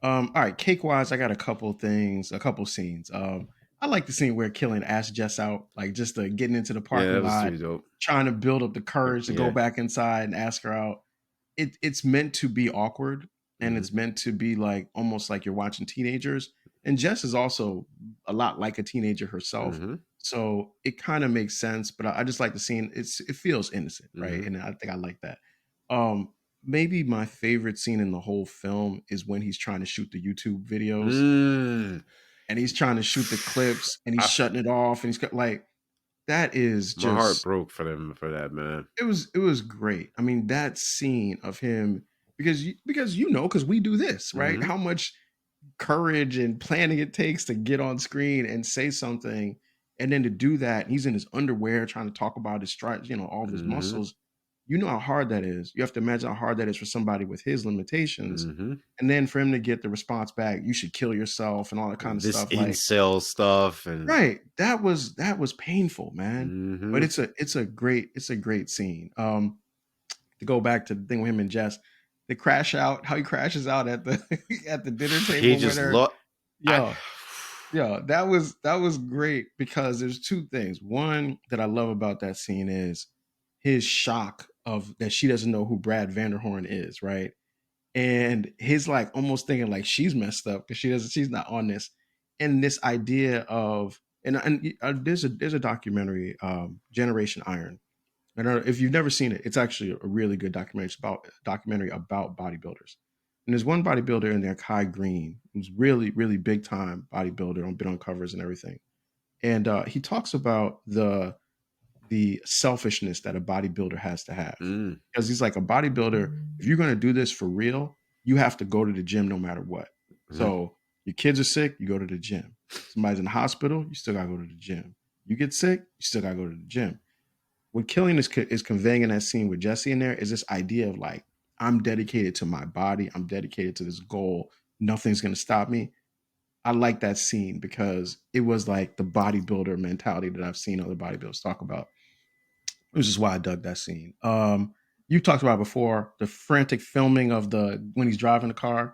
All right, cake wise, I got a couple things, a couple scenes. I like the scene where Killing asked Jess out, like just getting into the Yeah, parking that was lot, pretty dope. trying to build up the courage to go Yeah. back inside and ask her out. It's meant to be awkward, and Hmm. it's meant to be like almost like you're watching teenagers. And Jess is also a lot like a teenager herself, Hmm. so it kind of makes sense. But I just like the scene. It feels innocent, right? Hmm. And I think I like that. Um, Maybe my favorite scene in the whole film is when he's trying to shoot the YouTube videos Mm. and he's trying to shoot the clips and he's I, shutting it off and like that is my heart just broke for them for that, man. it was great. I mean, that scene of him because because we do this, right? Hmm. How much courage and planning it takes to get on screen and say something and then to do that and he's in his underwear trying to talk about his strides, all of his Hmm. muscles. You know how hard that is. You have to imagine how hard that is for somebody with his limitations. Hmm. And then for him to get the response back, you should kill yourself and all that kind of This stuff. Like, incel stuff and right. That was painful, man. But hmm it's a great scene. To go back to the thing with him and Jess, the crash out, how he crashes out at the at the dinner he table with just her. look. I Yo, yeah, that was great because there's two things. One that I love about that scene is his shock of that she doesn't know who Brad Vanderhorn is, right? And his like almost thinking like she's messed up because she's not on this. And this idea of there's a documentary, Generation Iron. I don't know if you've never seen it. It's actually a really good documentary. It's about documentary about bodybuilders. And there's one bodybuilder in there, Kai Green, who's really, really big time bodybuilder, been on covers and everything. And he talks about the selfishness that a bodybuilder has to have. mm, Because he's like a bodybuilder, if you're gonna do this for real, you have to go to the gym no matter what. mhm. So your kids are sick, you go to the gym. Somebody's in the hospital, you still gotta go to the gym. You get sick, you still gotta go to the gym. What Killing is conveying in that scene with Jesse in there is this idea of like, I'm dedicated to my body, I'm dedicated to this goal, nothing's gonna stop me. I like that scene because it was like the bodybuilder mentality that I've seen other bodybuilders talk about, which is why I dug that scene. You talked about before the frantic filming of the when he's driving the car.